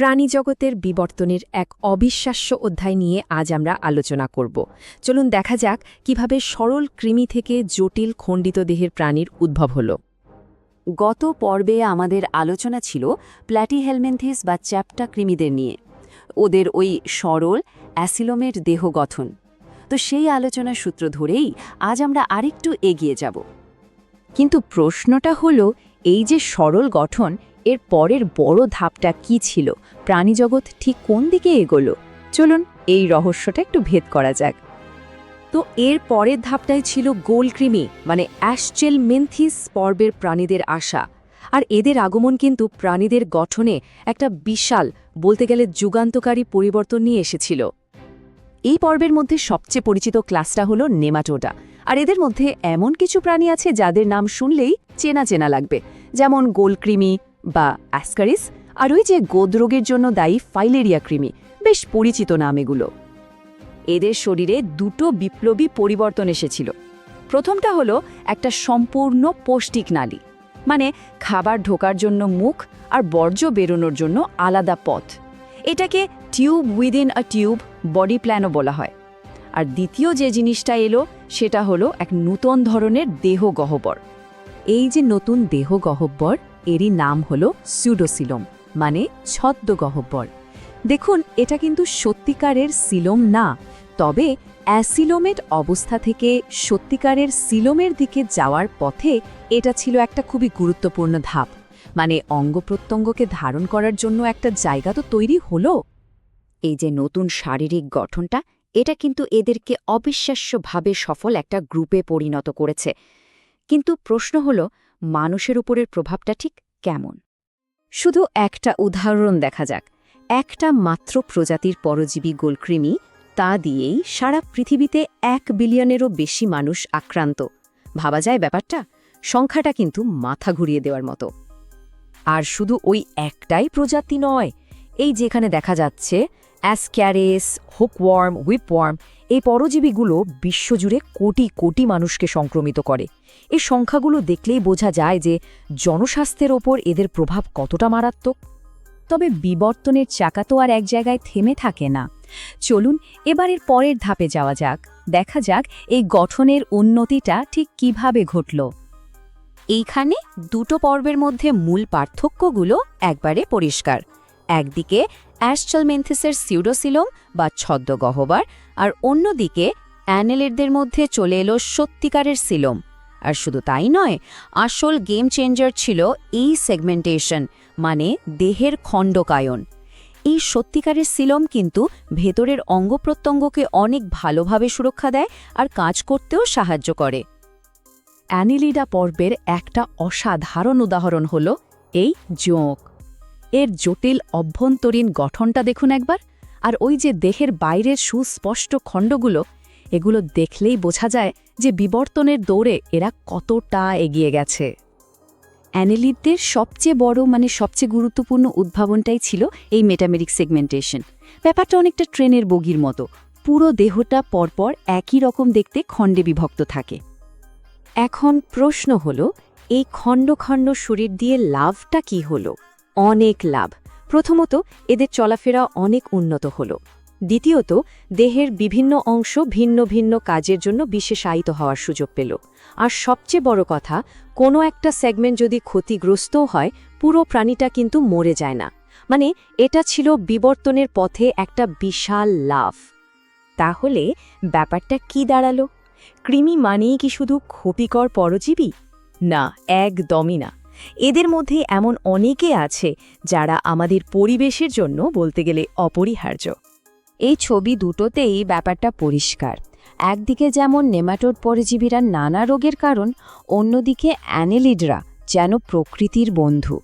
প্রাণীজগতের বিবর্তনের এক অবিশ্বাস্য অধ্যায় নিয়ে আজ আমরা আলোচনা করব। চলুন দেখা যাক কিভাবে সরল কৃমি থেকে জটিল খণ্ডিত দেহের প্রাণীর উদ্ভব হল। গত পর্বে আমাদের আলোচনা ছিল প্ল্যাটিহেলমিনথেস বা চ্যাপ্টা কৃমিদের নিয়ে, ওদের ওই সরল অ্যাসিলোমের দেহ গঠন। তো সেই আলোচনার সূত্র ধরেই আজ আমরা আরেকটু এগিয়ে যাব। কিন্তু প্রশ্নটা হলো, এই যে সরল গঠন, এর পরের বড় ধাপটা কি ছিল? প্রাণীজগৎ ঠিক কোন দিকে এগোলো? চলুন এই রহস্যটা একটু ভেদ করা যাক। তো এর পরের ধাপটাই ছিল গোলকৃমি মানে অ্যাসচেলমেনথিস পর্বের প্রাণীদের আসা। আর এদের আগমন কিন্তু প্রাণীদের গঠনে একটা বিশাল, বলতে গেলে যুগান্তকারী পরিবর্তন নিয়ে এসেছিল। এই পর্বের মধ্যে সবচেয়ে পরিচিত ক্লাসটা হলো নেমাটোডা। আর এদের মধ্যে এমন কিছু প্রাণী আছে যাদের নাম শুনলেই চেনা চেনা লাগবে, যেমন গোলকৃমি বা অ্যাসকারিস, আর ওই যে গোদরোগের জন্য দায়ী ফাইলেরিয়া কৃমি। বেশ পরিচিত নাম এগুলো। এদের শরীরে দুটো বিপ্লবী পরিবর্তন এসেছিল। প্রথমটা হলো একটা সম্পূর্ণ পৌষ্টিক নালী, মানে খাবার ঢোকার জন্য মুখ আর বর্জ্য বেরোনোর জন্য আলাদা পথ। এটাকে tube within a tube body প্ল্যানও বলা হয়। আর দ্বিতীয় যে জিনিসটা এলো সেটা হলো এক নূতন ধরনের দেহ গহ্বর। এই যে নতুন দেহ গহ্বর, এরই নাম হলো সিউডোসিলোম, মানে ছদ্ম গহ্বর। দেখুন, এটা কিন্তু সত্যিকারের সিলোম না, তবে অ্যাসিলোমেট অবস্থা থেকে সত্যিকারের সিলোমের দিকে যাওয়ার পথে এটা ছিল একটা খুবই গুরুত্বপূর্ণ ধাপ। মানে অঙ্গ প্রত্যঙ্গকে ধারণ করার জন্য একটা জায়গা তো তৈরি হলো। এই যে নতুন শারীরিক গঠনটা, এটা কিন্তু এদেরকে অবিশ্বাস্যভাবে সফল একটা গ্রুপে পরিণত করেছে। কিন্তু প্রশ্ন হলো, মানুষের উপরের প্রভাবটা ঠিক কেমন? শুধু একটা উদাহরণ দেখা যাক। একটা মাত্র প্রজাতির পরজীবী গোলকৃমি, তা দিয়েই সারা পৃথিবীতে 1 বিলিয়নেরও বেশি মানুষ আক্রান্ত। ভাবা যায় ব্যাপারটা? সংখ্যাটা কিন্তু মাথা ঘুরিয়ে দেওয়ার মতো। আর শুধু ওই একটাই প্রজাতি নয়, এই যেখানে দেখা যাচ্ছে অ্যাসক্যারেস, হুকওয়ার্ম, হুইপওয়ার্ম, এই পরজীবীগুলো বিশ্বজুড়ে কোটি কোটি মানুষকে সংক্রমিত করে। এই সংখ্যাগুলো দেখলেই বোঝা যায় যে জনস্বাস্থ্যের ওপর এদের প্রভাব কতটা মারাত্মক। তবে বিবর্তনের চাকা তো আর এক জায়গায় থেমে থাকে না। চলুন এবারের পরের ধাপে যাওয়া যাক, দেখা যাক এই গঠনের উন্নতিটা ঠিক কিভাবে ঘটল। এইখানে দুটো পর্বের মধ্যে মূল পার্থক্যগুলো একবারে পরিষ্কার। একদিকে অ্যাসচেলমেনথিসের সিউডোসিলোম বা ছদ্ম গহ্বর, আর অন্যদিকে অ্যানেলিডদের মধ্যে চলে এলো সত্যিকারের সিলোম। আর শুধু তাই নয়, আসল গেম চেঞ্জার ছিল এই সেগমেন্টেশন, মানে দেহের খণ্ডকায়ন। এই সত্যিকারের সিলোম কিন্তু ভেতরের অঙ্গপ্রত্যঙ্গকে অনেক ভালোভাবে সুরক্ষা দেয় আর কাজ করতেও সাহায্য করে। অ্যানিলিডা পর্বের একটা অসাধারণ উদাহরণ হল এই জোঁক। এর জটিল অভ্যন্তরীণ গঠনটা দেখুন একবার। আর ওই যে দেহের বাইরের সুস্পষ্ট খণ্ডগুলো, এগুলো দেখলেই বোঝা যায় যে বিবর্তনের দৌড়ে এরা কতটা এগিয়ে গেছে। অ্যানেলিডদের সবচেয়ে বড়, মানে সবচেয়ে গুরুত্বপূর্ণ উদ্ভাবনটাই ছিল এই মেটামেরিক সেগমেন্টেশন। ব্যাপারটা অনেকটা ট্রেনের বগির মতো, পুরো দেহটা পরপর একই রকম দেখতে খণ্ডে বিভক্ত থাকে। এখন প্রশ্ন হলো, এই খণ্ড খণ্ড শরীর দিয়ে লাভটা কি হলো? অনেক লাভ। প্রথমত, এদের চলাফেরা অনেক উন্নত হলো। দ্বিতীয়ত, দেহের বিভিন্ন অংশ ভিন্ন ভিন্ন কাজের জন্য বিশেষায়িত হওয়ার সুযোগ পেল। আর সবচেয়ে বড় কথা, কোনো একটা সেগমেন্ট যদি ক্ষতিগ্রস্তও হয়, পুরো প্রাণীটা কিন্তু মরে যায় না। মানে এটা ছিল বিবর্তনের পথে একটা বিশাল লাভ। তাহলে ব্যাপারটা কি দাঁড়ালো? কৃমি মানেই কি শুধু ক্ষতিকর পরজীবী? না, একদমই না। এদের মধ্যে এমন অনেকে আছে যারা আমাদের পরিবেশের জন্য বলতে গেলে অপরিহার্য। এই ছবি দুটোতেই ব্যাপারটা পরিষ্কার। একদিকে যেমন নেমাটোড পরজীবীরা নানা রোগের কারণ, অন্যদিকে অ্যানেলিডরা যেন প্রকৃতির বন্ধু।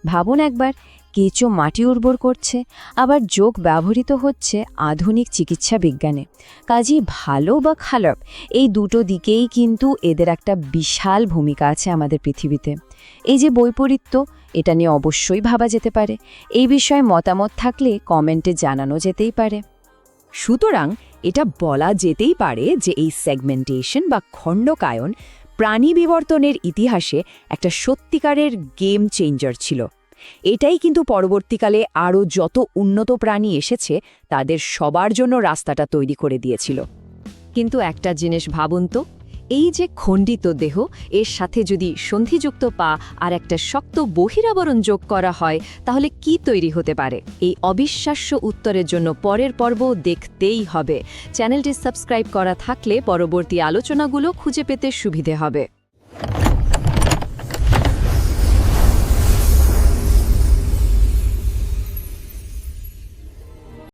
ভাবুন একবার, কেঁচো মাটি উর্বর করছে, আবার যোগ ব্যবহৃত হচ্ছে আধুনিক চিকিৎসা বিজ্ঞানে। কাজেই ভালো বা খারাপ, এই দুটো দিকেই কিন্তু এদের একটা বিশাল ভূমিকা আছে আমাদের পৃথিবীতে। এই যে বৈপরীত্য, এটা নিয়ে অবশ্যই ভাবা যেতে পারে। এই বিষয়ে মতামত থাকলে কমেন্টে জানানো যেতেই পারে। সুতরাং এটা বলা যেতেই পারে যে এই সেগমেন্টেশন বা খণ্ডকায়ন প্রাণী বিবর্তনের ইতিহাসে একটা সত্যিকারের গেম চেঞ্জার ছিল। এটাই কিন্তু পরবর্তীকালে আরও যত উন্নত প্রাণী এসেছে তাদের সবার জন্য রাস্তাটা তৈরি করে দিয়েছিল। কিন্তু একটা জিনিস ভাবুন তো, এই যে খণ্ডিত দেহ, এর সাথে যদি সন্ধিযুক্ত পা আর একটা শক্ত বহিরাবরণ যোগ করা হয়, তাহলে কি তৈরি হতে পারে? এই অবিশ্বাস্য উত্তরের জন্য পরের পর্ব দেখতেই হবে। চ্যানেলটি সাবস্ক্রাইব করা থাকলে পরবর্তী আলোচনাগুলো খুঁজে পেতে সুবিধে হবে।